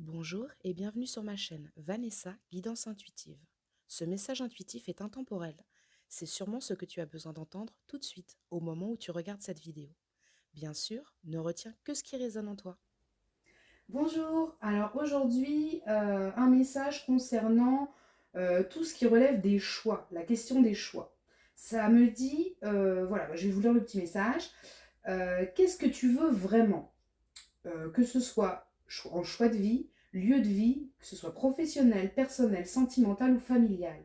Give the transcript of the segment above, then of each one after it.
Bonjour et bienvenue sur ma chaîne Vanessa, Guidance Intuitive. Ce message intuitif est intemporel. C'est sûrement ce que tu as besoin d'entendre tout de suite au moment où tu regardes cette vidéo. Bien sûr, ne retiens que ce qui résonne en toi. Bonjour, alors aujourd'hui un message concernant tout ce qui relève des choix, la question des choix. Ça me dit, voilà, je vais vous lire le petit message. Qu'est-ce que tu veux vraiment? Que ce soit en choix de vie, lieu de vie, que ce soit professionnel, personnel, sentimental ou familial.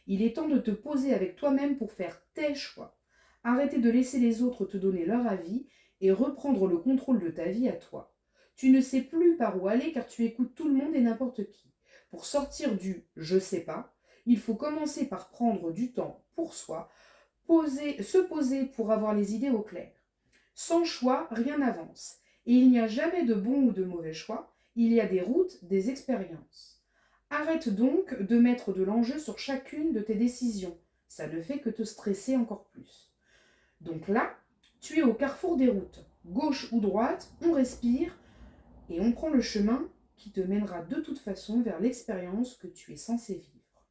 Il est temps de te poser avec toi-même pour faire tes choix. Arrêter de laisser les autres te donner leur avis et reprendre le contrôle de ta vie à toi. Tu ne sais plus par où aller car tu écoutes tout le monde et n'importe qui. Pour sortir du je sais pas, il faut commencer par prendre du temps pour soi, se poser pour avoir les idées au clair. Sans choix, rien n'avance. Et il n'y a jamais de bon ou de mauvais choix, il y a des routes, des expériences. Arrête donc de mettre de l'enjeu sur chacune de tes décisions. Ça ne fait que te stresser encore plus. Donc là, tu es au carrefour des routes. Gauche ou droite, on respire et on prend le chemin qui te mènera de toute façon vers l'expérience que tu es censé vivre.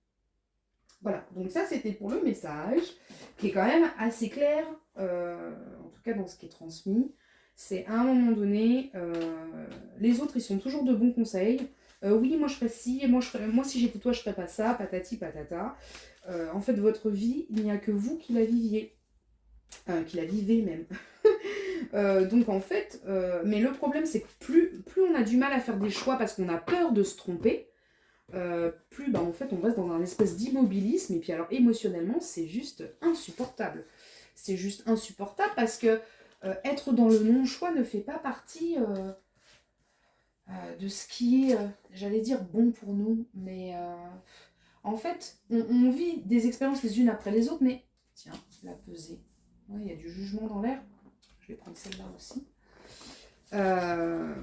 Voilà, donc ça c'était pour le message, qui est quand même assez clair, en tout cas dans ce qui est transmis. C'est à un moment donné, les autres ils sont toujours de bons conseils. Oui, moi je ferais ci, moi si j'étais toi je ferais pas ça, patati patata. En fait, votre vie, il n'y a que vous qui la viviez, qui la vivez même. Donc en fait, mais le problème c'est que plus on a du mal à faire des choix parce qu'on a peur de se tromper, plus en fait on reste dans un espèce d'immobilisme et puis alors émotionnellement c'est juste insupportable. C'est juste insupportable parce que être dans le non-choix ne fait pas partie de ce qui est, j'allais dire, bon pour nous. Mais en fait, on vit des expériences les unes après les autres, mais tiens, la pesée. Ouais, il y a du jugement dans l'air. Je vais prendre celle-là aussi. Euh,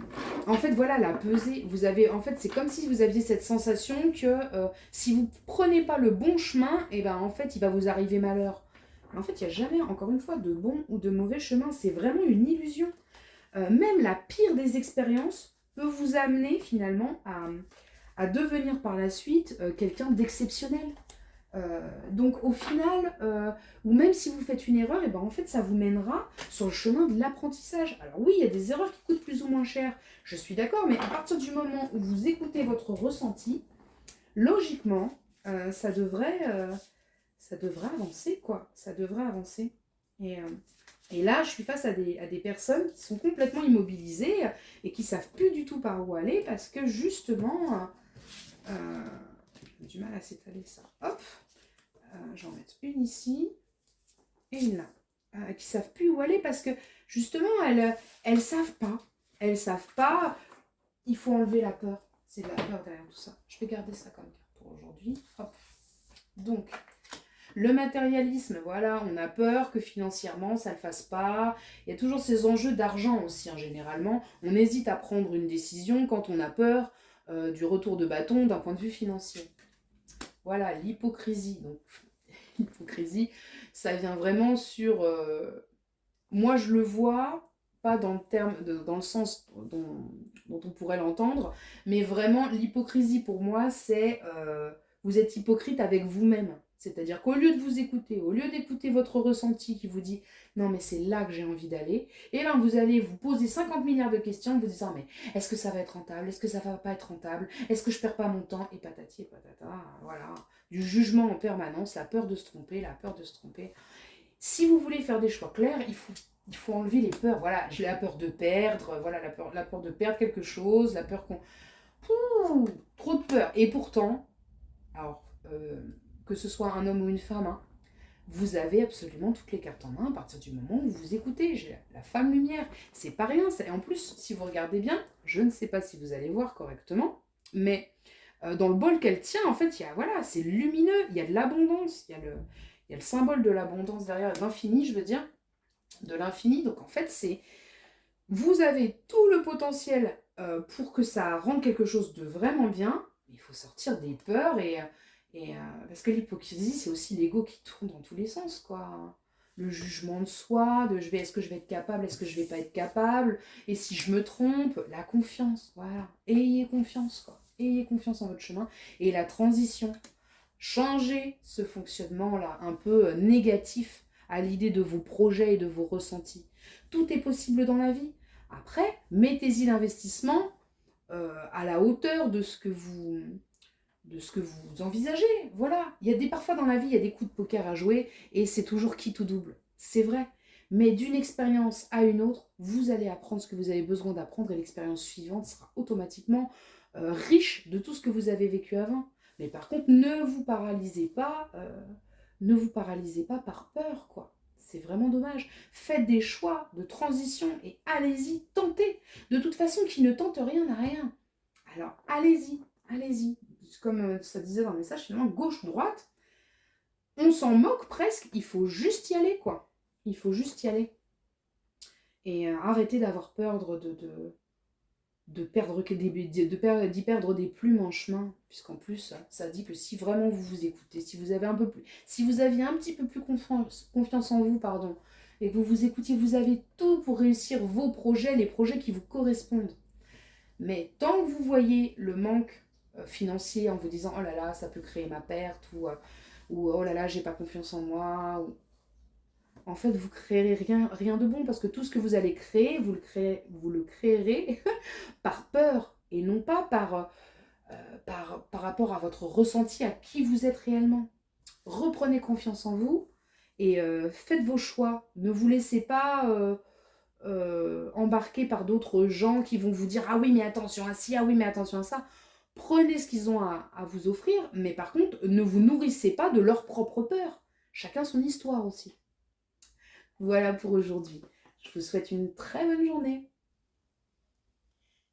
En fait, voilà, la pesée, vous avez, en fait, c'est comme si vous aviez cette sensation que si vous prenez pas le bon chemin, et ben en fait, il va vous arriver malheur. Mais en fait, il n'y a jamais, encore une fois, de bon ou de mauvais chemin. C'est vraiment une illusion. Même la pire des expériences peut vous amener finalement à devenir par la suite quelqu'un d'exceptionnel. Donc au final, ou même si vous faites une erreur, et ben en fait ça vous mènera sur le chemin de l'apprentissage. Alors oui, il y a des erreurs qui coûtent plus ou moins cher, je suis d'accord, mais à partir du moment où vous écoutez votre ressenti, logiquement, ça devrait avancer, quoi. Ça devrait avancer. Et, euh, et là, je suis face à des personnes qui sont complètement immobilisées et qui savent plus du tout par où aller parce que justement, j'ai du mal à s'étaler ça. Hop, j'en mets une ici et une là. Qui savent plus où aller parce que justement, elles savent pas. Elles savent pas. Il faut enlever la peur. C'est de la peur derrière tout ça. Je vais garder ça comme carte pour aujourd'hui. Hop. Donc, le matérialisme, voilà, on a peur que financièrement ça ne le fasse pas. Il y a toujours ces enjeux d'argent aussi, hein, généralement. On hésite à prendre une décision quand on a peur du retour de bâton d'un point de vue financier. Voilà, l'hypocrisie. Donc, l'hypocrisie, ça vient vraiment sur. Moi, je le vois, pas dans le, dans le sens dont on pourrait l'entendre, mais vraiment, l'hypocrisie pour moi, c'est vous êtes hypocrite avec vous-même. C'est-à-dire qu'au lieu de vous écouter, au lieu d'écouter votre ressenti qui vous dit non, mais c'est là que j'ai envie d'aller, et là, vous allez vous poser 50 milliards de questions en vous disant mais est-ce que ça va être rentable? Est-ce que ça va pas être rentable? Est-ce que je perds pas mon temps? Et patati et patata, voilà. Du jugement en permanence, la peur de se tromper, la peur de se tromper. Si vous voulez faire des choix clairs, il faut enlever les peurs. Voilà, j'ai la peur de perdre, voilà, la peur de perdre quelque chose, la peur qu'on. Trop de peur. Et pourtant, alors, que ce soit un homme ou une femme, hein, vous avez absolument toutes les cartes en main à partir du moment où vous écoutez. J'ai la femme lumière, c'est pas rien. Et en plus, si vous regardez bien, je ne sais pas si vous allez voir correctement, mais dans le bol qu'elle tient, en fait, il y a, voilà, c'est lumineux, il y a de l'abondance, il y a le symbole de l'abondance derrière, l'infini, je veux dire, de l'infini. Donc en fait, c'est vous avez tout le potentiel pour que ça rende quelque chose de vraiment bien, mais il faut sortir des peurs parce que l'hypocrisie, c'est aussi l'ego qui tourne dans tous les sens, quoi. le jugement de soi, est-ce que je vais être capable, est-ce que je vais pas être capable, et si je me trompe, la confiance, voilà. Ayez confiance, quoi. Ayez confiance en votre chemin. Et la transition, changez ce fonctionnement-là un peu négatif à l'idée de vos projets et de vos ressentis. Tout est possible dans la vie. Après, mettez-y l'investissement à la hauteur de ce que vous envisagez. Voilà. Parfois dans la vie, il y a des coups de poker à jouer et c'est toujours quitte ou double. C'est vrai. Mais d'une expérience à une autre, vous allez apprendre ce que vous avez besoin d'apprendre et l'expérience suivante sera automatiquement riche de tout ce que vous avez vécu avant. Mais par contre, ne vous paralysez pas par peur, quoi. C'est vraiment dommage. Faites des choix de transition et allez-y, tentez. De toute façon, qui ne tente rien n'a rien. Alors allez-y, allez-y. Comme ça disait dans le message, finalement, gauche-droite, on s'en moque presque, il faut juste y aller, quoi. Il faut juste y aller. Et arrêtez d'avoir peur d'y perdre des plumes en chemin, puisqu'en plus, ça dit que si vraiment vous vous écoutez, si vous aviez un petit peu plus confiance en vous, pardon, et que vous vous écoutiez, vous avez tout pour réussir vos projets, les projets qui vous correspondent. Mais tant que vous voyez le manque financier en vous disant oh là là, ça peut créer ma perte, ou oh là là, j'ai pas confiance en moi, en fait, vous créerez rien de bon parce que tout ce que vous allez créer, vous le créerez par peur et non pas par rapport à votre ressenti, à qui vous êtes réellement. Reprenez confiance en vous et faites vos choix. Ne vous laissez pas embarquer par d'autres gens qui vont vous dire ah oui mais attention à ci, ah oui mais attention à ça. Prenez ce qu'ils ont à vous offrir, mais par contre ne vous nourrissez pas de leur propre peur. Chacun son histoire aussi. Voilà pour aujourd'hui. Je vous souhaite une très bonne journée.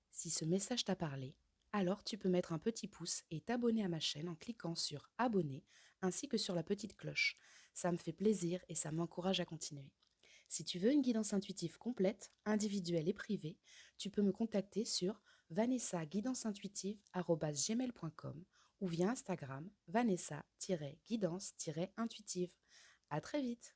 Si ce message t'a parlé, alors tu peux mettre un petit pouce et t'abonner à ma chaîne en cliquant sur abonner ainsi que sur la petite cloche. Ça me fait plaisir et ça m'encourage à continuer. Si tu veux une guidance intuitive complète, individuelle et privée, tu peux me contacter sur vanessa-guidanceintuitive@gmail.com ou via Instagram vanessa-guidance-intuitive. À très vite!